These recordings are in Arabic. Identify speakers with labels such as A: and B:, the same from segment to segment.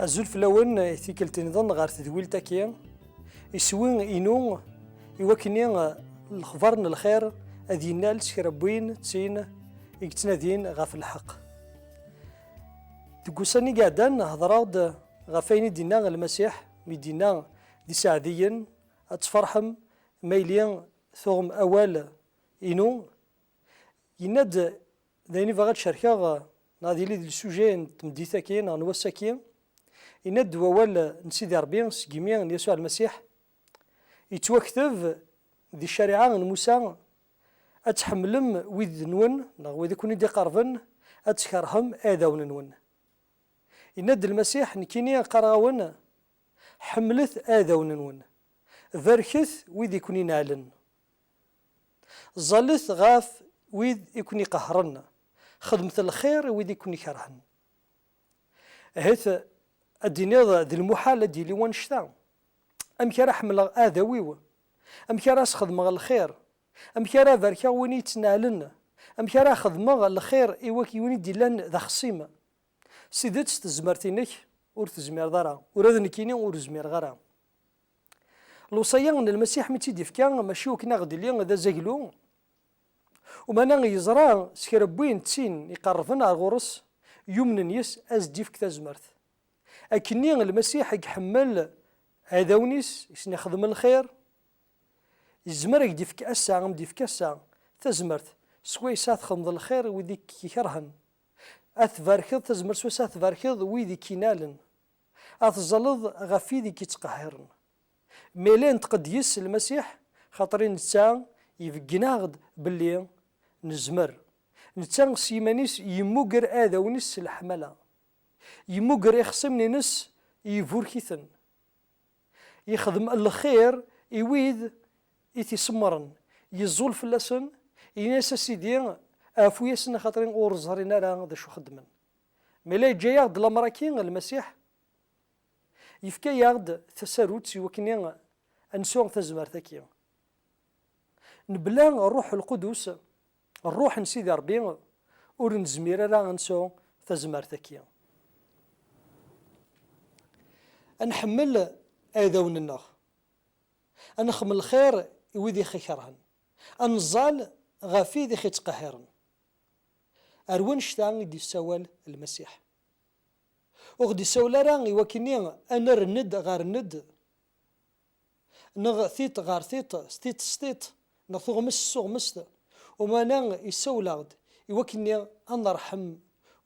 A: أزول فلاون ثيكلت نظن غار تدويل تاكيا يسوين إنو يوكني الخبرن الخير أذي ينال شربوين تسين يكتنادين غاف الحق تقوساني قاعدان هضراود غافيني دينا المسيح ميدينا دي سعديا أتفرحم ميليان ثوم أول إنو يناد دايني فغاد شركة نادي لي السوجين تمديتا كاين نوسا كاين يناد ووال نسيدي ربي سكيميا يسوع المسيح يتوكتب ذي الشريعة موسى أتحملم ويد نون وإذا كوني دي قربن أتكرهم آذون نون يناد المسيح نكيني قراون حملت آذون نون ذركث ويد يكوني نالن ظلث غاف ويد يكوني قهرن خدمة الخير ويد يكوني كرهن هيث الدنيا ذي المحال ديالي وانشتا أم كرا حمل آذويو أم كرا خدمة الخير أم كرا فاركا وين يتنالن أم كرا خدمة الخير إيواكي وين ديلان ذا خصيمة سيدت تزمرتينك ور تزمير دارا وراد كيني ور زمير غرا الوصية أن المسيح متيدي فكا ماشي وكنا غدي لي ذا زاكلو ومانا يزرع سكربوين تسين يقرفن على الغرس يمن يس أزديفك تزمرت أكني المسيح يحمل عداونيس يسني خدم الخير الزمر يديفك أسا غم ديفك أسا تزمرت سويسات خدم الخير ويديك يكرهن أثفاركض تزمر سويسات ثفاركض ويدي كينالن أتظلظ غفيدي كيتقهرن ميلين تقديس المسيح خاطرين نتا يفقناغد باللي نزمر نتا سيمانيس يموقر آذاونيس الحملة يموقر يخصمني نس يفوركيثن يخدم الخير يويد يتسمرن يزول في اللسن يناس سيدي افويسن خاطرين اور زهرين راه ذا شو خدمن ملي جا ياخد الامراكين المسيح يفكا ياخد تساروت سيوكني انسون تزمر تاكي نبلا الروح القدس الروح نسيدي ربي اور نزمير راه انسون تزمر تاكي نحمل آذون النار أنخم الخير ويدي خيرهن أنزال غافي ذي خيتقهرن أروان شتان دي سوال المسيح وغدي سوال راني وكني أنا رند غار ند نغ ثيت غار ثيت ستيت ستيت نثغمس سغمس وما نان يسولغد يوكني أنا رحم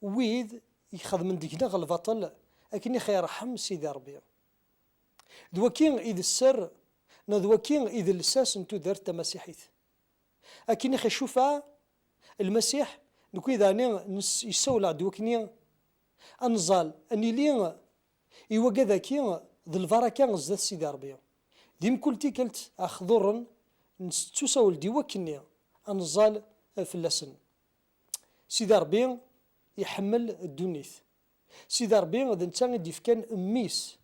A: ويد يخذ من ديكنا غالباطل أكني خير رحم سيدي ربي دواكين إذ السر ندواكين إذ الساس نتو دارت مسيحيت أكني خشوفا المسيح نكوي ذاني يسولع دواكني أنزال أني لي يوقع ذاكي ذي البركة زاد سيدي ربي ديم كلتي كلت أخضرن نتوسول دواكني أنزال في اللسن سيدي ربي يحمل الدنيث سيدي ربي ذا نتا يدي كان أميس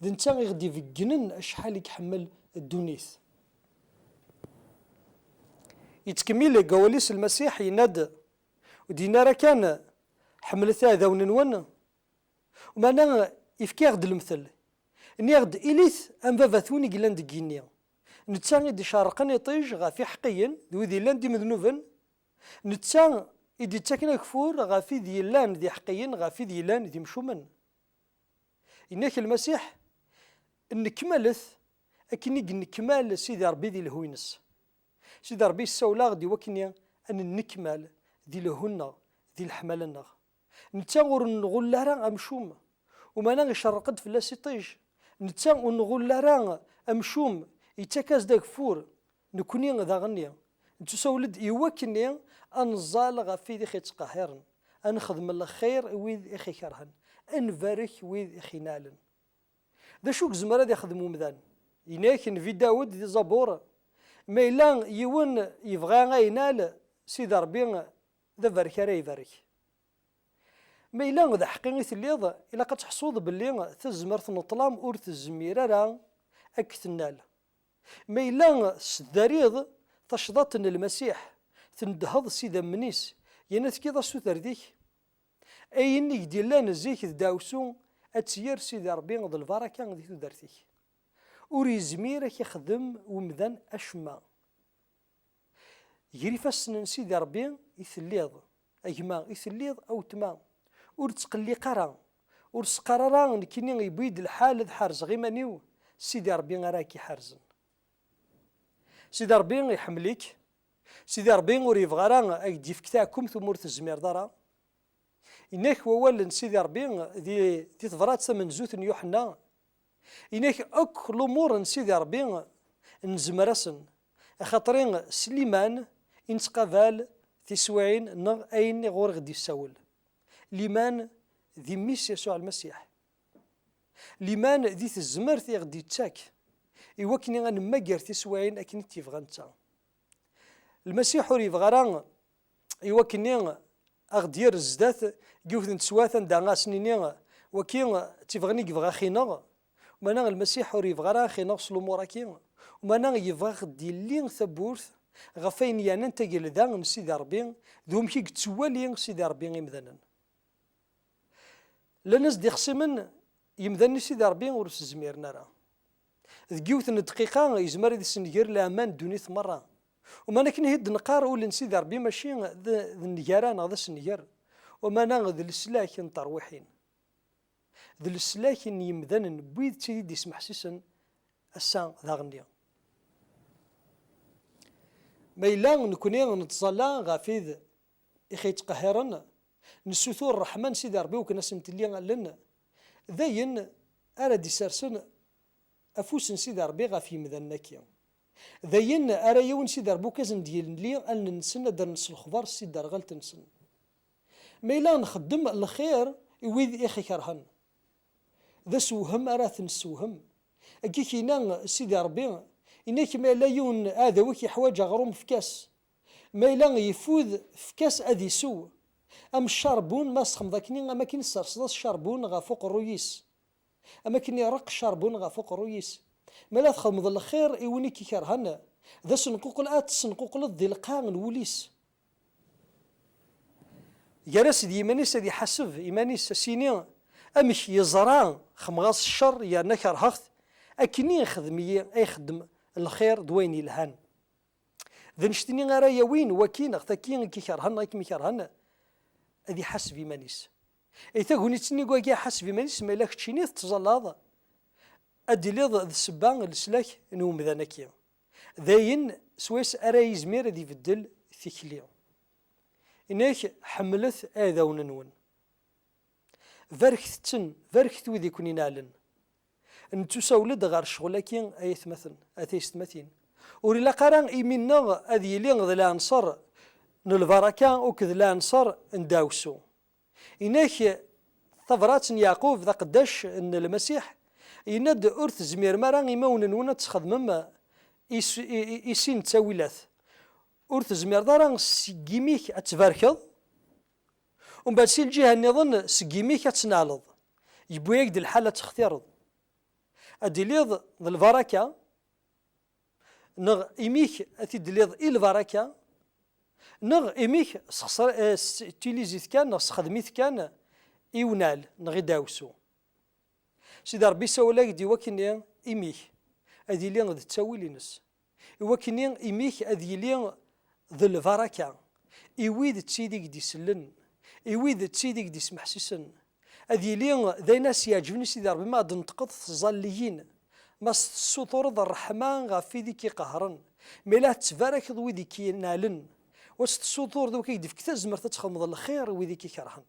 A: ذا نتا غدي فكنن أشحال يحمل الدنيث يتكمل قواليس المسيح يناد ودينا راه كان حملت هذا وننون ومانا يفكي غد المثل اني غد إليث أم فافاثوني قلان دقينيا نتا يدي شارقن يطيج غافي حقيا ذوذي لان دي مذنوبا نتا يدي تاكنا كفور غافي ذي لان ذي حقيا غافي ذي لان ذي مشومن إنك المسيح نكملث أكني نكمال سيدي ربي ذي الهوينس سيدي ربي السولا غدي وكني أن نكمل ذي الهنا ذي الحملنا نتاغر نقول لها أمشوم وما نغي شرقد في اللاسيطيج نتاغر نقول لها أمشوم يتكاز داك فور نكوني ذا غنيا نتسولد يوكني أنزال غفي ذي خيت قاهرن أنخدم الخير ويذ إخي كرهن أنفارك ويذ إخي نالن ذا شوك زمرا ذي يخدمو مذان يناكن في داود ذي زبور ما إلا يون يبغى غينال سيدي ربي ذا فارك راه يفارك ما إلا ذا حقيقي الليض إلا قد تحصود باللي تزمر نطلام أور تزمير راه أكتنال ما إلا الدريض تشضط المسيح تندهض سيدا منيس ينات كذا سوتر ديك أي إنك ديلان الزيك داوسو أتسير سيدي ربي ذو البركة غدي تودرتيك وريزميرك يخدم ومذن أشما يجري فاسن سيدي ربي يثليض أجما يثليض أو تما ورتقلي قرا ورسقرارا كيني يبيد الحال ذ حرز غيمانيو سيدي ربي راكي حرزن سيدي ربي يحمليك سيدي ربي وريف غرا أجدي فكتاكم ثم تزمير دارا إنك وول سيدي ربي ذي تفرات من زوت يوحنا إنك أك الأمور سيدي ربي نزمرسن خاطرين سليمان إنتقابل تسوعين نغ أين غور غدي يساول ليمان ذي ميس يسوع المسيح ليمان ذي تزمرت غدي تاك إوكني غنمجر تسوعين أكني تيفغانتا المسيح وريف غران إوكني أغدير الزدات جوث نتسواثا دانا سنيني وكين تيفغني يفغا خينا ومانا المسيح وريف غران خينا سلومورا كين ومانا يفغا غدي لين ثبورث غفين يعني انت قال ذا سيدي ربي ذوم كي تسوالي سيدي ربي يمذنن لناس دي خصمن يمذني سيدي ربي ورس زمير نرى ذكيوث دقيقة يزمر ذي سنجير لامان دونيث مرة وما نكن هيد نقار ولن سيدي ربي ماشي ذا النجاران هذا السنجر وما ناخذ السلاك نطروحين ذا السلاك يمذنن بيد تيدي يسمح سيسن السان ذا غنيا ما إلا نكوني نتصلى غافيذ إخي تقهرن نسوثور الرحمن سيدي ربي وكناس نتلي لنا ذاين أراد يسرسن أفوس سيدي ربي غافي مذنكيا ذاين أرا يون سيدي ربي كازن ديال لي أن نسن در نس الخبار سيدي رغلت نسن ما إلا نخدم الخير يويذ إخي كرهن ذا سوهم أرا تنسوهم أكي كينا سيدي ربي إنك ما لا يون هذا وكي حواج غروم في كاس ما لا يفوذ في كاس أذي سو أم الشربون ما سخم ذاكني أما كي نسرسلاس الشربون غا فوق الرويس أما كي يرق الشربون غا فوق الرويس ما لا تخدم ذا الخير إيوني كي كرهن ذا سنقوق الآت سنقوق للذي القاغن وليس جالس دي إيمانيس دي حسب إيمانيس سيني أمش يزران خمغاص الشر يا نكر هخت أكني يخدم الخير دوين الهان ذا نشتني غير يوين وكين اختكين كي كرهن كي كرهن هذه حسب إيمانيس إذا كوني تسني كواكي حسب إيمانيس ما إلاك تشيني تزلاض أدي ليض ذا السبان السلاك نوم ذا نكيا ذاين سويس أرا يزمير ذي بدل ثكليا إنك حملت هذا وننون فاركت وذي كوني نالن نتو سولد غير شغلكين أيث مثلا أتيست مثين ورلا قران إيمينا أذي لين ذا الأنصار نالبركة وكذ الأنصار نداوسو إنك ثبرات يعقوب ذا قداش إن المسيح يند أرث زمير مران إيمون نونا تخدم يسين تساويلات أرث زمير داران سجيميك أتباركض ومن بعد سي الجهة نظن سجيميك أتنالض يبو يقد الحالة تختارض أدي ليض ذا البركة نغ إيميك أتيد ليض إي البركة نغ إيميك تيليزيت كان نغ سخدميت كان إيونال نغي داوسو سيدي ربي سولاك دي وكني إيميك أدي ليض تساوي لنس وكني إيميك أدي ليض ذا البركة إيويد تسيديك دي سلن إيويد تسيديك دي سمح سيسن هذه لي ذا ناس يعجبني سيدي ربي ما تنتقض الظاليين ما السطور الرحمن غافي ذيك قهرن ملا تبارك ويدي كي نالن وسط السطور ذوك يدفك تزمر تتخمض الخير ويدي كي كرهن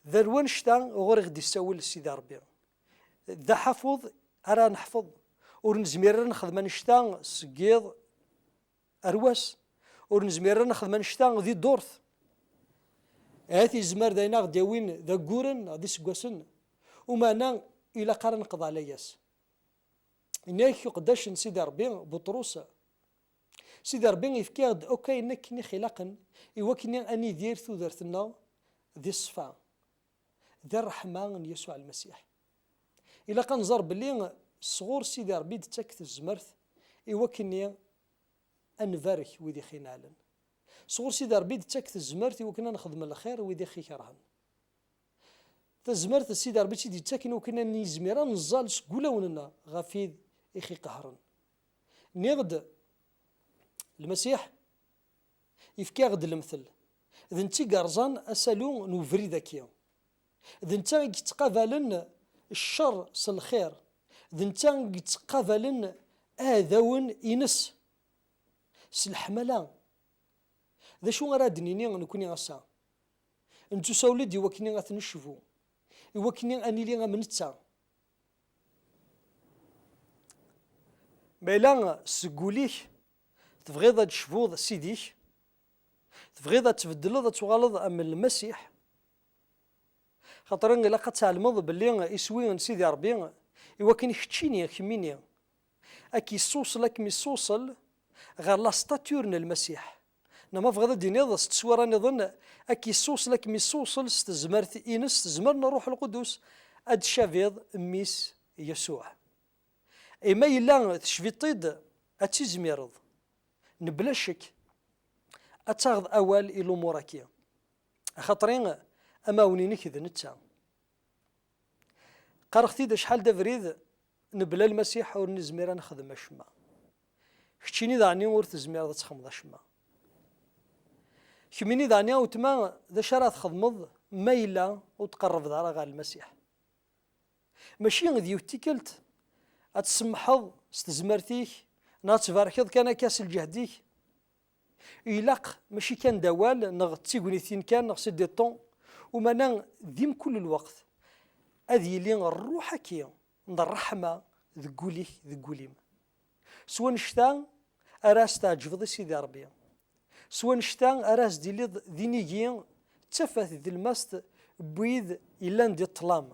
A: ذا الونشتا غير غدي يساول سيدي ربي ذا حفظ أرا نحفظ ورنزمير نخدم نشتا سقيض أرواس ورنزمير نخدم نشتا ذي دورث هاتي الزمار داينا غدي وين ذا كورن غدي سكواسن ومانا إلا قرن قضى لياس إنك قداش سيدي ربي بطروس سيدي ربي يفكي أوكي إنك كني خلاقا إوا كني أني دير ثودرتنا ذي الصفا ذي الرحمن يسوع المسيح إلا كنزر بلي صغور سيدي ربي تاكت الزمرث إوا كني أنفارك ويدي خينالن صغور سيدي ربي تاكت الزمرث وكنا نخدم الخير ويدي خي كرهن تزمرت سيدي ربي تيدي تاكن وكنا نيزميرا نزال سكولاوننا غافيد إخي قهرن نيغد المسيح يفكي غد المثل إذا نتي قرزان أسالو نوفري ذاكيا إذا نتا يتقابلن الشر الخير إذا نتا يتقابلن آذاون إنس سلحملا ذا شو غراد نيني نكوني غسا انتو ساولدي وكني غتنشفو وكني اني لي غمنتا ميلا سقوليك تبغيض تشفوض سيديك تبغيض تبدلض تغلظ أم المسيح خاطر إلا قد تعلمض باللي يسوي سيدي ربي إوا كان يختشيني كميني أكي يسوصل أكي يسوصل غير لا ستاتورن المسيح نما بغيض دينيض ستسوار نظن أكي يسوصل أكي يسوصل ستزمرت إنس تزمرنا روح القدس أد شافيض ميس يسوع إما إلا تشفيطيد أتيزميرض نبلا شك أتاخذ أول إلى موراكيا خاطرين أما ونينيك إذا نتا قرختي دا شحال دا فريد نبلا المسيح ور نزمير نخدم الشما كتشيني دعني ور تزمير دا تخمض الشما كميني دعني وتما دا شرا تخدمض مايلا وتقرب دارا غا المسيح ماشي غدي وتيكلت أتسمحض ستزمرتيك ناتفاركض كان كاس الجهديك يلاق ماشي كان دوال نغ تيغونيثين كان نغ سيدي طون ومانا ديم كل الوقت هذه لي الروح كي من الرحمة ذقوليه ذقوليم سوا نشتا أراس تعجبض سيدي ربي سوا نشتا أراس ديلي دينيجي تفاث ذي المست بويد إلا ندي الطلام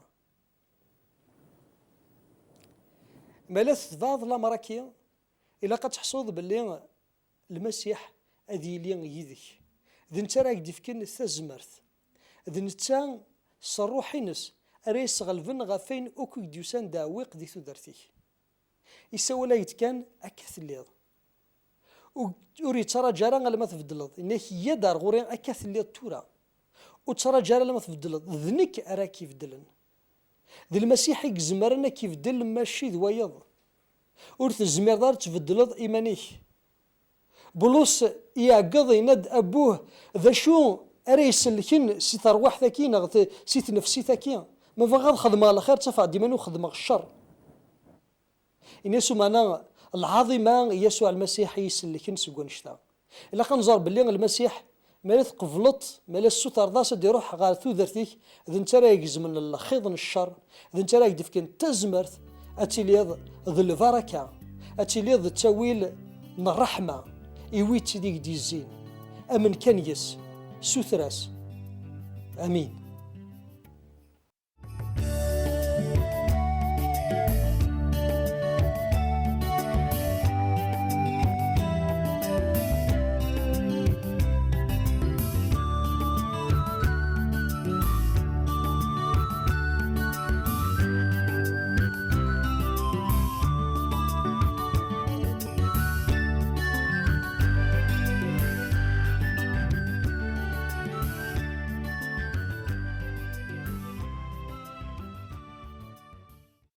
A: مالث ضاض لا مراكي إلا قد تحصوض باللي المسيح هذه لين يذك ذي نتا راك ديفكن تزمرت ذي نتا صروحي نس أريس غلفن غافين أوكو ديوسان داويق دي ثدرتيك يسوى لا يتكان أكاث الليض وري ترى جارا لما تفضلض إنك يدار غورين أكاث الليض تورا وترى جارا لما تفضلض ذنك أرا كيف دلن ذي المسيح يزمرنا كيف دل ماشي ذويض ورث الزمير دار تفضلض إيمانيك بلوس يعقض يند أبوه ذا شو أريس الكن سي تروح ذاكين سي تنفسي ذاكين ما فغاد خدمة على خير تفا ديما خدمة الشر ينسو معنا العظيمة يسوع المسيح يسلكن سكون شتا إلا كنزار باللي المسيح مالث قفلط مالث سوتر داس يروح غير ثوذرتيك إذا انت راك من الخيض الشر إذا انت راك دفكن تزمرت أتيليض ذو البركة أتيليض التاويل من الرحمة إيويت ديك دي الزين أمن كان يس سوثراس آمين.